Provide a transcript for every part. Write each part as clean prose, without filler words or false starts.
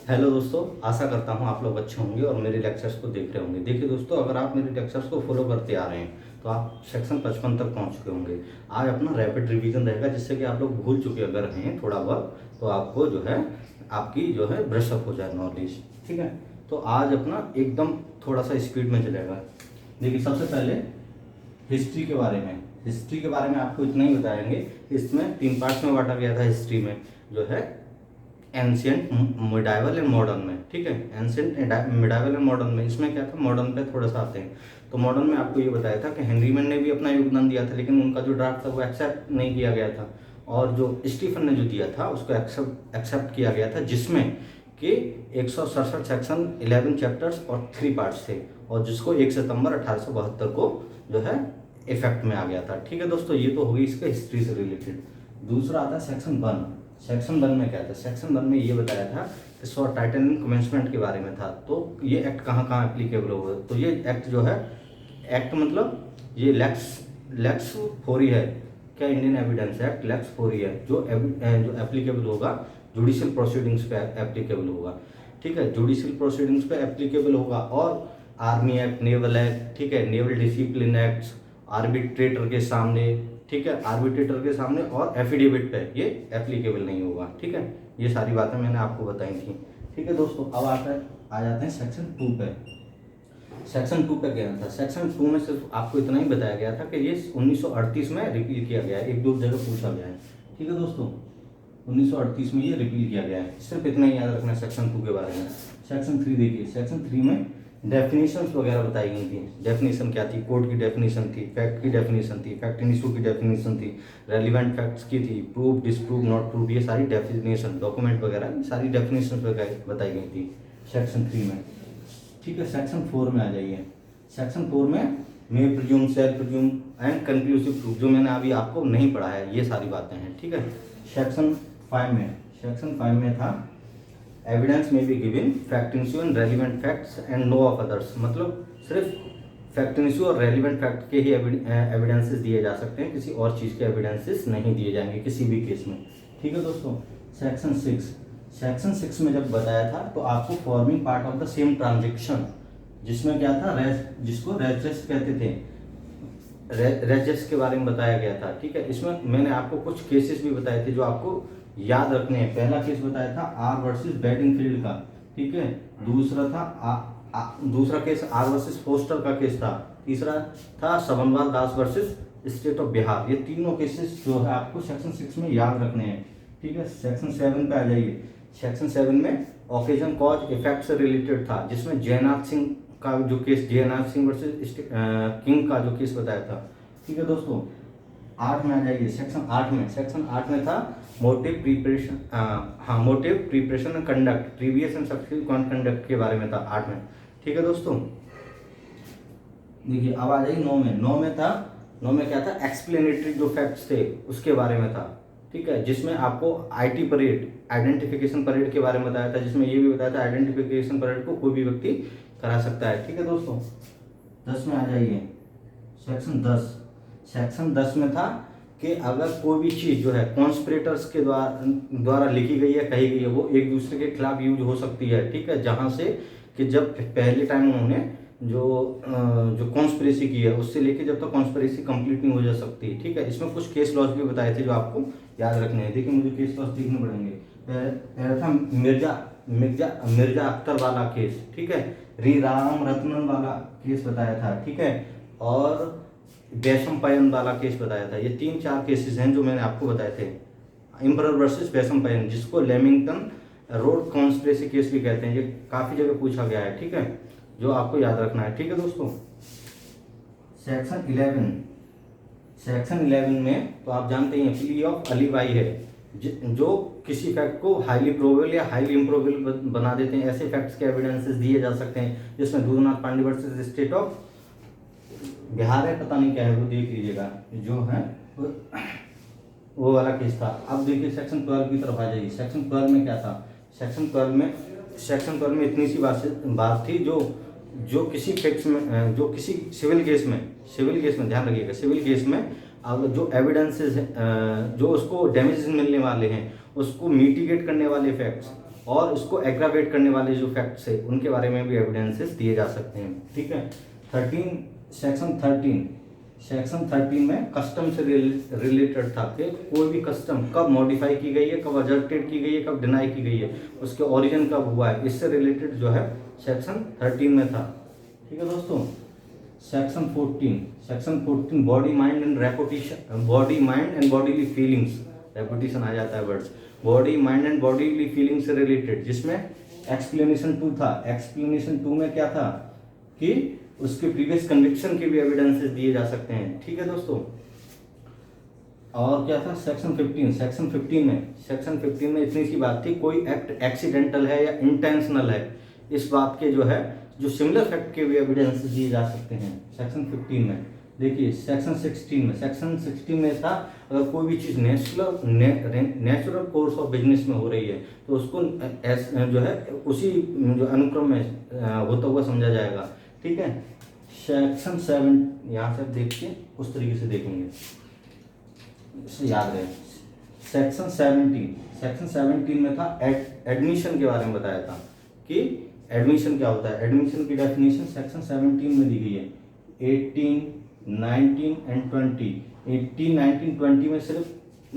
Hello दोस्तों, आशा करता हूँ आप लोग अच्छे होंगे और मेरे लेक्चर्स को देख रहे होंगे। देखिए दोस्तों, अगर आप मेरे लेक्चर्स को फॉलो करते आ रहे हैं तो आप सेक्शन 55 तक पहुँच चुके होंगे। आज अपना रैपिड रिवीजन रहेगा, जिससे कि आप लोग भूल चुके अगर हैं थोड़ा बहुत, तो आपको जो है आपकी जो है ब्रशअप हो जाए नॉलेज। ठीक है, तो आज अपना एकदम थोड़ा सा स्पीड में चलेगा। देखिए, सबसे पहले हिस्ट्री के बारे में आपको इतना ही बताएंगे। इसमें 3 पार्ट्स में बांटा गया था हिस्ट्री में, जो है एंशियंट, मिडाइवल एंड मॉडर्न में। ठीक है, एंशियंट, मिडाइवल एंड मॉडर्न में। इसमें क्या था, मॉडर्न पे थोड़ा सा आते हैं। तो मॉडर्न में आपको ये बताया था कि हेनरीमैन ने भी अपना योगदान दिया था, लेकिन उनका जो ड्राफ्ट था वो एक्सेप्ट नहीं किया गया था। और जो स्टीफन ने जो दिया था उसको एक्सेप्ट किया गया था, जिसमें कि 167 सेक्शन, 11 चैप्टर्स और 3 पार्ट्स थे, और जिसको 1 सितंबर 1872 को जो है इफेक्ट में आ गया था। ठीक है दोस्तों, ये तो होगी इसके हिस्ट्री से रिलेटेड। दूसरा आता है सेक्शन 1। सेक्शन 1 में क्या था, सेक्शन 1 में ये बताया था कि टाइटेनियम कमेंसमेंट के बारे में था। तो ये एक्ट कहाँ कहाँ एप्लीकेबल होगा, तो ये एक्ट जो है, एक्ट मतलब ये लेक्स फोरी है। क्या, इंडियन एविडेंस एक्ट लेक्स फोरी है, जो एप्लीकेबल होगा जुडिशियल प्रोसीडिंग्स पे एप्लीकेबल होगा। ठीक है, जुडिशियल प्रोसीडिंग्स पे एप्लीकेबल होगा। और आर्मी एक्ट, नेवल एक्ट, ठीक है, नेवल डिसिप्लिन एक्ट, आर्बिट्रेटर के सामने, ठीक है, आर्बिट्रेटर के सामने और एफिडेविट पे ये एप्लीकेबल नहीं होगा। ठीक है, ये सारी बातें मैंने आपको बताई थी। ठीक है दोस्तों, अब आ जाते हैं सेक्शन 2 पे। सेक्शन 2 पे क्या था, सेक्शन 2 में सिर्फ आपको इतना ही बताया गया था कि ये 1938 में रिपील किया गया है। 1-2 जगह पूछा गया है। ठीक है दोस्तों, 1938 में ये रिपील किया गया है। सिर्फ इतना ही याद रखना है सेक्शन 2 के बारे में। सेक्शन 3 देखिए, सेक्शन 3 में डेफिनेशंस वगैरह बताई गई थी। डेफिनेशन क्या थी, कोड की डेफिनेशन थी, फैक्ट की डेफिनेशन थी, फैक्ट इन इशू की डेफिनेशन थी, रेलिवेंट फैक्ट्स की थी, प्रूफ, डिसप्रूव, नॉट प्रूफ, ये सारी डेफिनेशन, डॉक्यूमेंट वगैरह सारी डेफिनेशन बताई गई थी सेक्शन 3 में। ठीक है, सेक्शन 4 में आ जाइए। सेक्शन 4 में may presume, shall presume and conclusive proof, जो मैंने अभी आपको नहीं पढ़ा है, ये सारी बातें हैं। ठीक है, सेक्शन 5 में था एविडेंस में be given fact issue and relevant facts and no of others. मतलब सिर्फ फैक्ट इशू और रेलिवेंट फैक्ट के ही एविडेंसेस दिए जा सकते हैं, किसी और चीज़ के एविडेंसेस नहीं दिए जाएंगे किसी भी केस में। ठीक है दोस्तों, सेक्शन 6 में जब बताया था तो आपको forming part of the same transaction, जिसमें क्या था, जिसको रेजेस कहते थे, रेजेस के बारे में बताया गया था। ठीक है, इसमें मैंने आपको कुछ केसेस भी बताए थे जो आपको याद रखने हैं। पहला केस बताया था आर वर्सेस बेडिंगफील्ड का। ठीक है, दूसरा था दूसरा केस आर वर्सेस फोस्टर का केस था। तीसरा था सबनवाल दास वर्सेस स्टेट ऑफ बिहार। ये तीनों केसेस जो है आपको सेक्शन 6 में याद रखने हैं। ठीक है, सेक्शन 7 पे आ जाइए। सेक्शन 7 में ओकेजन, कॉज, इफेक्ट से रिलेटेड था, जिसमें जयनाथ सिंह का जो केस, जयनाथ सिंह वर्सेस किंग का जो केस बताया था। ठीक है दोस्तों, 8 में आ जाइए। सेक्शन 8 में था motive preparation, motive preparation and conduct, previous and subsequent conduct के बारे में था 8 में। ठीक है दोस्तों, देखिए अब आ जाइए 9 में। 9 में क्या था, एक्सप्लेनेटरी जो फैक्ट्स थे उसके बारे में था। ठीक है, जिसमें आपको आईटी परेड, आइडेंटिफिकेशन परेड के बारे में बताया था, जिसमें ये भी बताया था आइडेंटिफिकेशन परेड को कोई भी व्यक्ति करा सकता है। ठीक है दोस्तों, 10 में आ जाइए। सेक्शन 10 में था कि अगर कोई भी चीज़ जो है कॉन्स्पिरेटर्स के द्वारा लिखी गई है, कही गई है, वो एक दूसरे के खिलाफ यूज हो सकती है। ठीक है, जहाँ से कि जब पहले टाइम उन्होंने जो कॉन्स्पिरेसी की है, उससे लेके जब तक कॉन्स्पिरेसी कंप्लीट नहीं हो जा सकती। ठीक है, इसमें कुछ केस लॉज भी बताए थे जो आपको याद रखने हैं। देखिए, मुझे केस लॉज देखने पड़ेंगे। पहला था मिर्जा अख्तर वाला केस। ठीक है, री राम रत्नन वाला केस बताया था। ठीक है, और वैशंपायन वाला केस बताया था। ये 3-4 केसेस हैं जो मैंने आपको बताए थे। इम्परर वर्सेस वैशंपायन, जिसको लेमिंगटन रोड कॉन्स्पिरेसी केस भी कहते हैं, ये काफ़ी जगह पूछा गया है। ठीक है, जो आपको याद रखना है। ठीक है दोस्तों, सेक्शन 11 में तो आप जानते हैं प्ली ऑफ अलीबाई है, जो किसी फैक्ट को हाईली प्रोबेबल या हाईली इम्प्रोबेबल बना देते हैं। ऐसे फैक्ट्स के एविडेंसेस दिए जा सकते हैं, जिसमें Dudhnath Pandey versus state of Bihar है, पता नहीं क्या है, वो देख लीजिएगा, जो है वो वाला केस था। अब देखिए सेक्शन 12 की तरफ आ जाइए। सेक्शन 12 में क्या था, सेक्शन 12 में इतनी सी बात थी, जो किसी फैक्ट्स में, जो किसी सिविल केस में ध्यान रखिएगा, सिविल केस में अब जो एविडेंसेस जो उसको डैमेजेस मिलने वाले हैं, उसको मिटिगेट करने वाले फैक्ट्स और इसको एग्रावेट करने वाले जो फैक्ट्स है उनके बारे में भी एविडेंसेस दिए जा सकते हैं। ठीक है। 13 में कस्टम से रिलेटेड था कि कोई भी कस्टम कब मॉडिफाई की गई है, कब अजर्टेड की गई है, कब डिनाई की गई है, उसके ओरिजिन कब हुआ है, इससे रिलेटेड जो है सेक्शन 13 में था। ठीक है दोस्तों। Section 14 body mind and reputation, body mind and bodily feelings, reputation आ जाता है words, body mind and bodily feeling से रिलेटेड, जिसमें एक्सप्लेनेशन 2 था। एक्सप्लेनेशन 2 में क्या था कि उसके प्रीवियस कन्विक्शन के भी एविडेंसेस दिए जा सकते हैं। ठीक है दोस्तों। और क्या था सेक्शन 15 में इतनी सी बात थी, कोई एक्ट एक्सीडेंटल है या इंटेंशनल है, इस बात के जो है जो सिमिलर फैक्ट के भी एविडेंस दिए जा सकते हैं सेक्शन 15 में। देखिए सेक्शन 16 में था अगर कोई भी चीज़ नेचुरल कोर्स ऑफ बिजनेस में हो रही है तो उसको जो है उसी जो अनुक्रम में होता हुआ समझा जाएगा। ठीक है। सेक्शन 7 यहाँ से देखिए उस तरीके से देखेंगे, इसे याद रहे। सेक्शन 17 में था एडमिशन के बारे में बताया था कि एडमिशन क्या होता है। एडमिशन की डेफिनेशन सेक्शन 17 में दी गई है। 18, 19 एंड 20, 18, 19, 20 में सिर्फ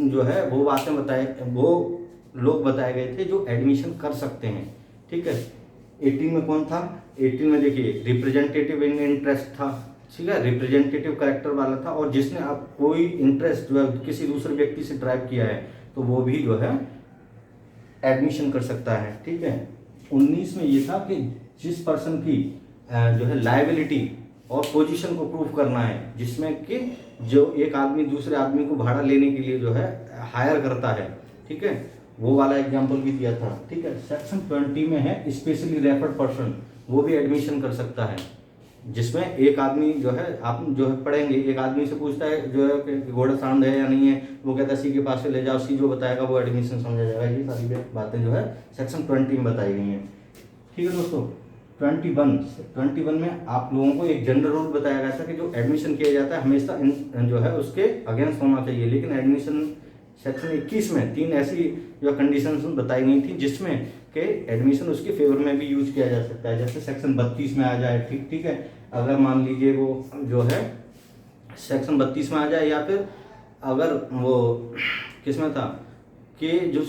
जो है वो बातें वो लोग बताए गए थे जो एडमिशन कर सकते हैं। ठीक है। 18 में कौन था? 18 में देखिए रिप्रेजेंटेटिव इन इंटरेस्ट था। ठीक है। रिप्रेजेंटेटिव कैरेक्टर वाला था और जिसने अब कोई इंटरेस्ट जो है किसी दूसरे व्यक्ति से ड्राइव किया है तो वो भी जो है एडमिशन कर सकता है। ठीक है। 19 में ये था कि जिस पर्सन की जो है लायबिलिटी और पोजीशन को प्रूव करना है, जिसमें कि जो एक आदमी दूसरे आदमी को भाड़ा लेने के लिए जो है हायर करता है। ठीक है। वो वाला एग्जांपल भी दिया था। ठीक है। सेक्शन 20 में है स्पेशली रेफर्ड पर्सन, वो भी एडमिशन कर सकता है, जिसमें एक आदमी जो है आप जो है पढ़ेंगे, एक आदमी से पूछता है जो है कि घोड़ा साउंड है या नहीं है, वो कहता है सी के पास से ले जाओ, सी जो बताएगा वो एडमिशन समझा जाएगा। ये सारी बातें जो है सेक्शन 20 में बताई गई हैं। ठीक है दोस्तों। 21 में आप लोगों को एक जनरल रूल बताया गया था कि जो एडमिशन किया जाता है हमेशा जो है उसके अगेंस्ट होना चाहिए, लेकिन एडमिशन सेक्शन 21 में 3 ऐसी जो कंडीशंस बताई गई थी जिसमें कि एडमिशन उसके फेवर में भी यूज किया जा सकता है। जैसे सेक्शन 32 में आ जाए। ठीक है। अगर मान लीजिए वो जो है सेक्शन 32 में आ जाए, या फिर अगर वो किस में था कि जो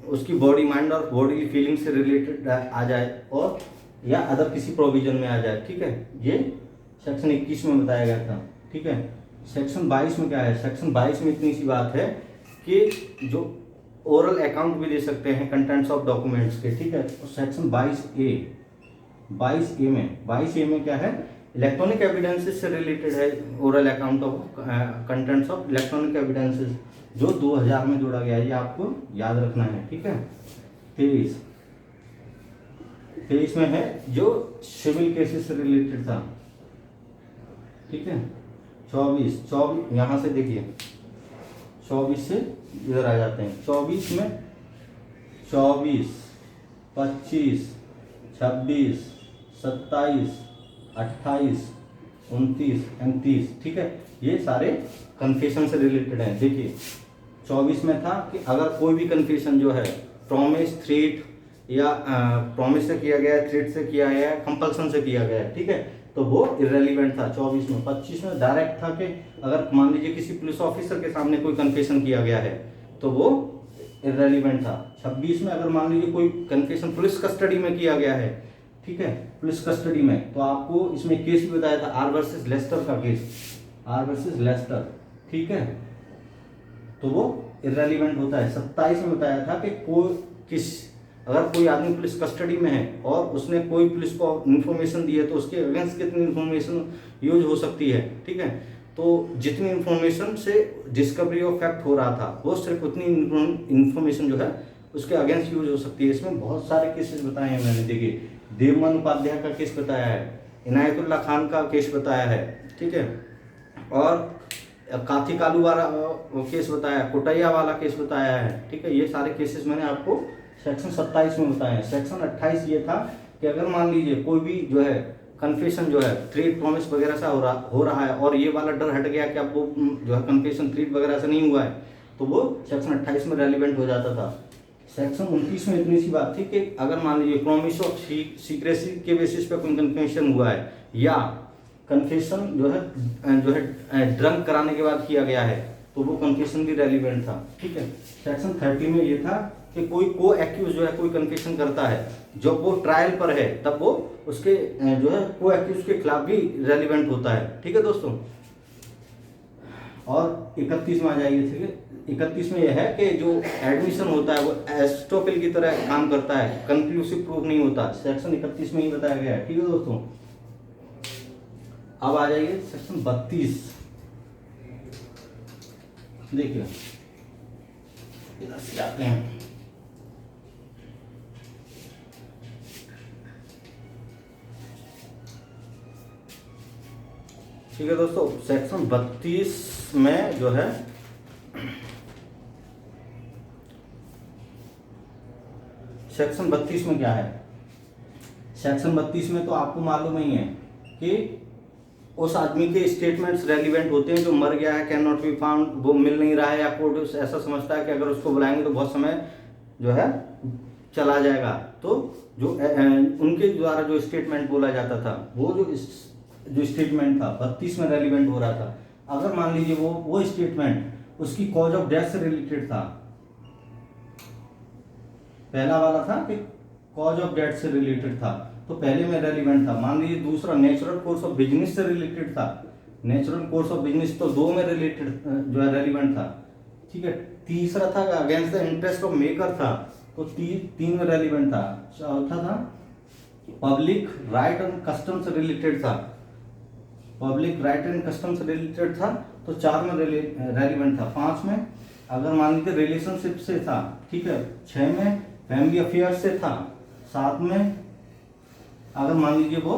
उसकी बॉडी माइंड और बॉडी फीलिंग से रिलेटेड आ जाए, और या अदर किसी प्रोविजन में आ जाए। ठीक है। ये सेक्शन 21 में बताया गया था। ठीक है। सेक्शन 22 में क्या है? सेक्शन 22 में इतनी सी बात है कि जो ओरल अकाउंट भी दे सकते हैं कंटेंट्स ऑफ डॉक्यूमेंट्स के। ठीक है। सेक्शन 22A में क्या है? इलेक्ट्रॉनिक एविडेंसेस से रिलेटेड है। Oral account of contents of electronic evidences जो 2000 में जोड़ा गया है, ये आपको याद रखना है। ठीक है। 23 में है जो सिविल केसेस से रिलेटेड था। ठीक है। 24 यहाँ से देखिए 24 से इधर आ जाते हैं। 24 में 24, 25, 26, 27, 28, 29, 30। ठीक है। ये सारे कन्फेशन से रिलेटेड हैं। देखिए 24 में था कि अगर कोई भी कन्फेशन जो है प्रॉमिस, थ्रेट या प्रॉमिस से किया गया है, थ्रेट से किया गया है, कंपल्सन से किया गया है, ठीक है, तो वो इररेलीवेंट था 24 में। 25 में डायरेक्ट था कि अगर मान लीजिए किसी पुलिस ऑफिसर के सामने कोई कन्फेशन किया गया है तो वो इररेलीवेंट था। 26 में अगर मान लीजिए कोई कन्फेशन पुलिस कस्टडी में किया गया है, ठीक है, पुलिस कस्टडी में, तो आपको इसमें केस भी बताया था आर वर्सेस लेस्टर का केस, आर वर्सेस लेस्टर, ठीक है, तो वो इररेलीवेंट होता है। 27 में बताया था कि अगर कोई आदमी पुलिस कस्टडी में है और उसने कोई पुलिस को इन्फॉर्मेशन दी है तो उसके अगेंस्ट कितनी इन्फॉर्मेशन यूज हो सकती है, ठीक है, तो जितनी इन्फॉर्मेशन से डिस्कवरी ऑफ फैक्ट हो रहा था वो सिर्फ उतनी इन्फॉर्मेशन जो है उसके अगेंस्ट यूज हो सकती है। इसमें बहुत सारे केसेस बताए हैं मैंने। देखिए देवमन उपाध्याय का केस बताया है, इनायतुल्ला खान का केस बताया है, ठीक है, और काथी कालू वाला केस बताया है, कोटैया वाला केस बताया है, ठीक है, ये सारे केसेस मैंने आपको सेक्शन 27 में बताए हैं। सेक्शन 28 ये था कि अगर मान लीजिए कोई भी जो है कन्फेशन जो है थ्रेट प्रॉमिस वगैरह से हो रहा है और ये वाला डर हट गया कि अब वो जो है कन्फेशन थ्रेट वगैरह से नहीं हुआ है, तो वो सेक्शन 28 में रेलिवेंट हो जाता था। सेक्शन 29 में इतनी सी बात थी कि अगर मान लीजिए प्रॉमिस ऑफ सीक्रेसी के बेसिस पे कोई कन्फेशन हुआ है या कन्फेशन जो है ड्रंक कराने के बाद किया गया है तो वो कन्फेशन भी रेलिवेंट था। ठीक है, सेक्शन 30 में ये था कि कोई को एक्यूज जो है कोई कन्फेशन करता है जब वो ट्रायल पर है तब वो उसके जो है को एक्यूज के खिलाफ भी रेलिवेंट होता है। ठीक है दोस्तों, और 31 में आ जाइए। ठीक है, 31 में यह है कि जो एडमिशन होता है वो एस्टोपेल की तरह काम करता है, कंक्लूसिव प्रूफ नहीं होता। सेक्शन 31 में ही बताया गया है। ठीक है दोस्तों, अब आ जाइए सेक्शन 32। देखिए इधर से जाते हैं। ठीक है दोस्तों, सेक्शन 32 में जो है सेक्शन 32 में क्या है, सेक्शन 32 में तो आपको मालूम ही है कि उस आदमी के स्टेटमेंट्स रेलिवेंट होते हैं जो मर गया है, कैन नॉट बी फाउंड, वो मिल नहीं रहा है या कोर्ट ऐसा समझता है कि अगर उसको बुलाएंगे तो बहुत समय जो है चला जाएगा। तो जो उनके द्वारा जो स्टेटमेंट बोला जाता था वो जो स्टेटमेंट था 32 में रेलिवेंट हो रहा था। अगर मान लीजिए वो स्टेटमेंट उसकी कॉज ऑफ डेथ से रिलेटेड था, पहला वाला था कि कॉज ऑफ डेथ से रिलेटेड था तो पहले में रेलिवेंट था। मान लीजिए दूसरा नेचुरल कोर्स ऑफ बिजनेस से रिलेटेड था, नेचुरल कोर्स ऑफ बिजनेस तो 2 में रिलेटेड जो है रेलिवेंट था। ठीक है, तीसरा था against the interest of maker था तो 3 में रेलिवेंट था। चौथा था पब्लिक राइट एंड कस्टम से रिलेटेड था, पब्लिक राइट एंड कस्टम से रिलेटेड था तो 4 में रेलिवेंट था। 5 में अगर मान लीजिए रिलेशनशिप से था। ठीक है, 6 में फैमिली अफेयर्स से था। 7 में अगर मान लीजिए वो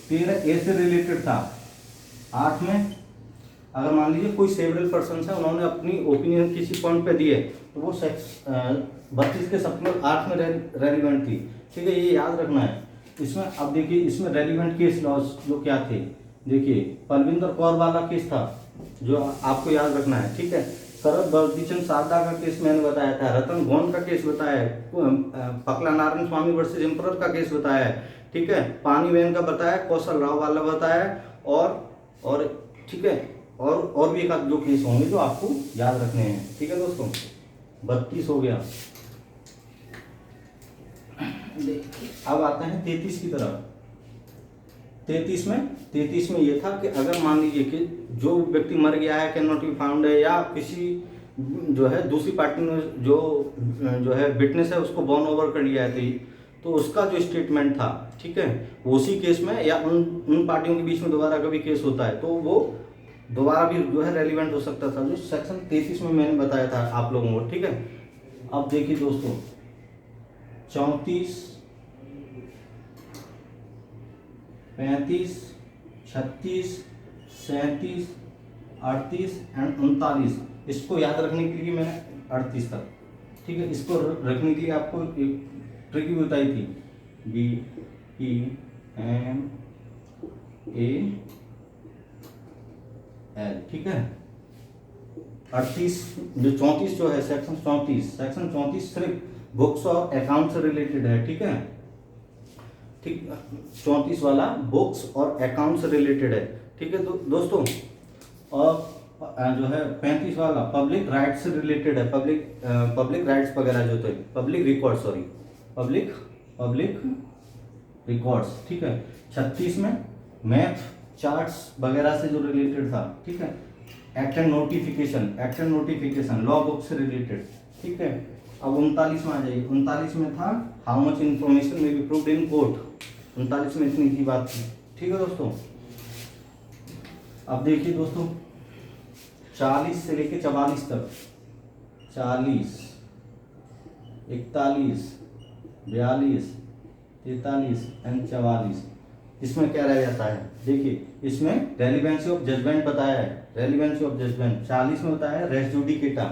13A से रिलेटेड था। 8 में अगर मान लीजिए कोई सेवरल पर्सन है उन्होंने अपनी ओपिनियन किसी पॉइंट पे दिए तो वो 32 के सप्लीमेंट 8 में रेलिवेंट थी। ठीक है, ये याद रखना है। इसमें अब देखिए इसमें रेलिवेंट केस लॉज जो क्या थे, देखिए पलविंदर कौर वाला केस था जो आपको याद रखना है। ठीक है, शरद बर्दीचंद सारदा का केस मैंने बताया था, रतन गोन का केस बताया है, पकला नारायण स्वामी वर्सेस एम्परर का केस बताया है। ठीक है, पानी वेन का बताया, कौशल राव वाला बताया और ठीक है, और भी एक आध जो केस होंगे जो आपको याद रखने हैं। ठीक है दोस्तों, 32 हो गया। अब आते हैं 33 की तरफ। 33 में ये था कि अगर मान लीजिए कि जो व्यक्ति मर गया है, कैन नॉट बी फाउंड है, या किसी जो है दूसरी पार्टी ने जो है विटनेस है उसको बॉर्न ओवर कर लिया है तो उसका जो स्टेटमेंट था, ठीक है, उसी केस में या उन पार्टियों के बीच में दोबारा कभी केस होता है तो वो दोबारा भी जो है रेलिवेंट हो सकता था, जो सेक्शन 33 में मैंने बताया था आप लोगों को। ठीक है, अब देखिए दोस्तों 34, 35, 36, 37, 38 एंड 39, इसको याद रखने के लिए मैंने 38 तक, ठीक है, इसको रखने के लिए आपको एक ट्रिक भी बताई थी, BEMAL, ठीक है। 38 जो 34 जो है सेक्शन 34 सिर्फ बुक्स और अकाउंट से रिलेटेड है। ठीक है, ठीक, 34 वाला बुक्स और अकाउंट से रिलेटेड है। ठीक है दोस्तों, और जो है 35 वाला पब्लिक राइट्स से रिलेटेड है, पब्लिक राइट्स वगैरह जो थे, पब्लिक रिकॉर्ड्स। ठीक है, 36 में मैथ चार्ट्स वगैरह से जो रिलेटेड था। ठीक है, act and notification law book से रिलेटेड। ठीक है, अब 39 में आ जाइए। 39 में था हाउ मच इन्फॉर्मेशन में बी प्रूव्ड इन कोर्ट। 39 में इतनी की बात थी। ठीक है दोस्तों, अब देखिए दोस्तों 40 से लेके 44 तक, 40, 41, 42, 43 एंड 44, इसमें क्या रह जाता है, देखिए इसमें रेलिवेंसी ऑफ जजमेंट बताया है, रेलिवेंसी ऑफ जजमेंट 40 में बताया है रेजुडिकेटा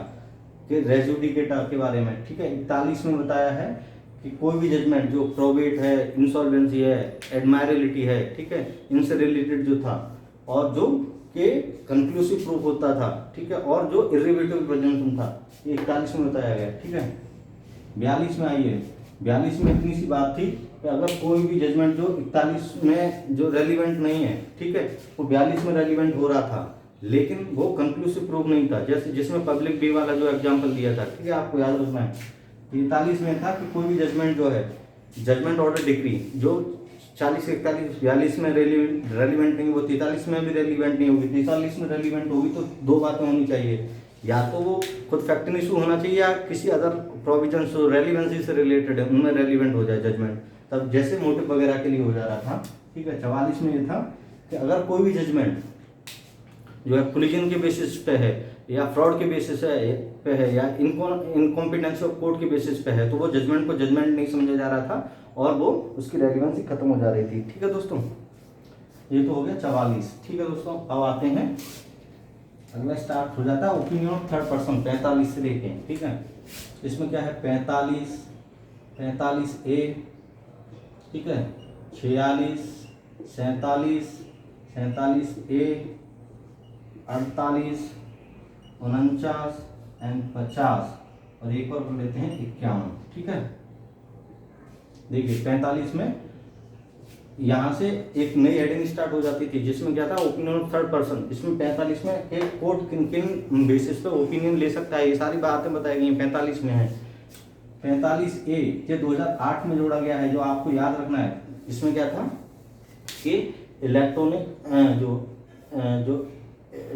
के बारे में। ठीक है, 41 में बताया है कि कोई भी जजमेंट जो प्रोबेट है, इंसॉल्वेंसी है, एडमायरेबिलिटी है, ठीक है, इनसे रिलेटेड जो था, और जो के कंक्लूसिव प्रूफ होता था। ठीक है, और जो इर्रिवेटेबल प्रेजेंशन था, ये 41 में बताया गया। ठीक है, 42 में आइए, 42 में इतनी सी बात थी कि अगर कोई भी जजमेंट जो 41 में जो रेलिवेंट नहीं है, ठीक है, वो 42 में रेलिवेंट हो रहा था, लेकिन वो कंक्लूसिव प्रूफ नहीं था। जैसे जिसमें पब्लिक बी वाला जो एग्जांपल दिया था, ठीक है, आपको याद रखना है। 43 में था कि कोई भी जजमेंट जो है, जजमेंट ऑर्डर डिक्री जो 40 से 41 42 में रेलिवेंट नहीं, वो 43 में भी रेलिवेंट नहीं होगी। 43 में रेलिवेंट होगी तो दो बातें होनी चाहिए, या तो वो खुद फैक्टर इशू होना चाहिए या किसी अदर प्रोविजन जो रेलिवेंसी से रिलेटेड है उनमें रेलिवेंट हो जाए जजमेंट, तब जैसे मोटिव वगैरह के लिए हो जा रहा था, ठीक है। 44 में ये था कि अगर कोई भी जजमेंट जो है कोलिजन के बेसिस पे है या फ्रॉड के बेसिस पे है या इनकॉम्पिटेंस ऑफ कोर्ट के बेसिस पे है, तो वो जजमेंट को जजमेंट नहीं समझा जा रहा था और वो उसकी रेलिवेंसी खत्म हो जा रही थी, ठीक है दोस्तों। ये तो हो गया 44, ठीक है दोस्तों। अब आते हैं अगला स्टार्ट हो जाता है ओपिनियन ऑफ थर्ड पर्सन 45 से लेके, ठीक है। इसमें क्या है 45 ए, ठीक है, 46 47 ए, 48 49 एंड 50 और एक और लेते हैं 51, ठीक है। देखिए 45 में यहाँ से एक नई हेडिंग स्टार्ट हो जाती थी जिसमें क्या था ओपिनियन ऑफ थर्ड पर्सन। इसमें 45 में एक कोर्ट किन किन बेसिस पे ओपिनियन ले सकता है, ये सारी बातें बताई गई 45 में है। 45 ए ये 2008 में जोड़ा गया है, जो आपको याद रखना है। इसमें क्या था कि इलेक्ट्रॉनिक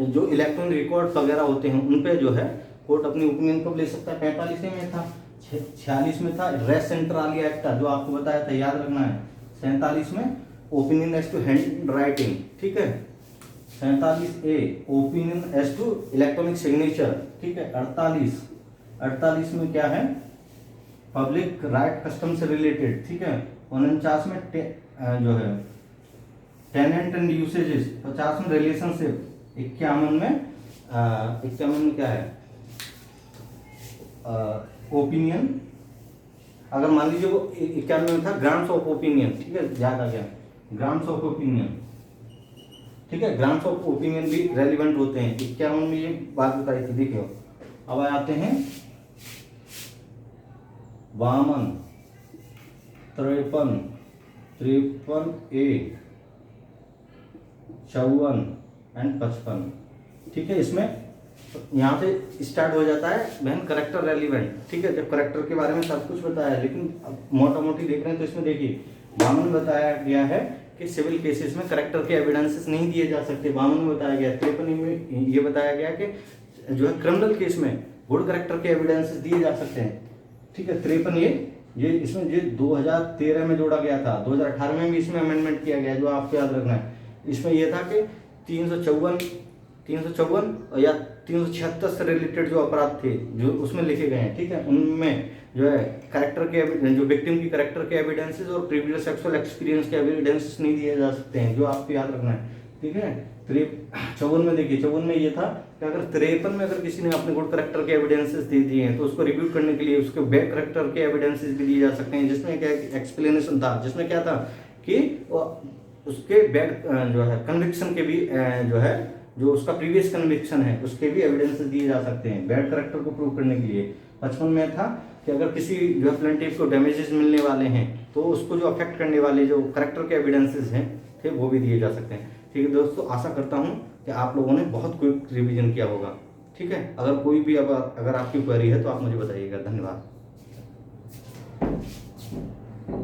जो इलेक्ट्रॉनिक रिकॉर्ड वगैरह होते हैं उन पे जो है कोर्ट अपनी ओपिनियन कब ले सकता है, 45 में था। 46 में था रेस सेंटर आलिया एक्ट जो आपको बताया था, याद रखना है। 47 में opinion as to handwriting, ठीक है। 47 A opinion as to electronic signature, ठीक है। 48 में क्या है पब्लिक राइट कस्टम से रिलेटेड, ठीक है। 49 में जो है टेनेंट एंड यूसेजेस, 50 में रिलेशनशिप, 51 में क्या है ओपिनियन। अगर मान लीजिए वो 91 में था ग्राउंड्स ऑफ ओपिनियन, ठीक है, याद आ गया ग्राउंड्स ऑफ ओपिनियन, ठीक है। ग्राउंड्स ऑफ ओपिनियन भी रेलिवेंट होते हैं। 51 में ये बात बताई थी, देखिए। अब आते हैं 52 53 ए 54 एंड 55, ठीक है। इसमें यहाँ से स्टार्ट हो जाता है बहन करेक्टर रेलिवेंट, ठीक है। जब करेक्टर के बारे में सब कुछ बताया, लेकिन मोटा मोटी देख रहे हैं तो इसमें देखिए 52 बताया गया है कि सिविल केसेस में करेक्टर के एविडेंसेस नहीं दिए जा सकते, 52 में बताया गया। 53 में ये बताया गया कि जो है क्रिमिनल केस में गुड करेक्टर के एविडेंसेस दिए जा सकते हैं, ठीक है। 53 ये इसमें ये 2013 में जोड़ा गया था, 2018 में भी इसमें अमेंडमेंट किया गया, जो आपको याद रखना है। इसमें यह था कि 354 या 376 से रिलेटेड जो अपराध थे जो उसमें लिखे गए हैं, ठीक है, उनमें जो है करेक्टर के जो विक्टिम की करेक्टर के एविडेंसेस और प्रीवियस सेक्सुअल एक्सपीरियंस के एविडेंसेस नहीं दिए जा सकते हैं, जो आपको याद रखना है, ठीक है। 54 में देखिए 54 में ये था कि अगर 53 में अगर किसी ने अपने गुड करेक्टर के एविडेंसेस दे दिए हैं तो उसको रिव्यू करने के लिए उसके बैड करेक्टर के एविडेंसेस भी दिए जा सकते हैं, जिसमें क्या एक्सप्लेनेशन था, जिसमें क्या था कि उसके बैड जो है कन्विक्शन के भी जो है जो उसका प्रीवियस कन्विक्शन है उसके भी एविडेंसेस दिए जा सकते हैं बैड करेक्टर को प्रूव करने के लिए। 55 में था कि अगर किसी जो है प्लेंटिफ को डैमेजेस मिलने वाले हैं तो उसको जो अफेक्ट करने वाले जो करेक्टर के एविडेंसेस हैं थे वो भी दिए जा सकते हैं, ठीक है दोस्तों। आशा करता हूँ कि आप लोगों ने बहुत क्विक रिवीजन किया होगा, ठीक है। अगर कोई भी अगर आपकी क्वेरी है तो आप मुझे बताइएगा। धन्यवाद।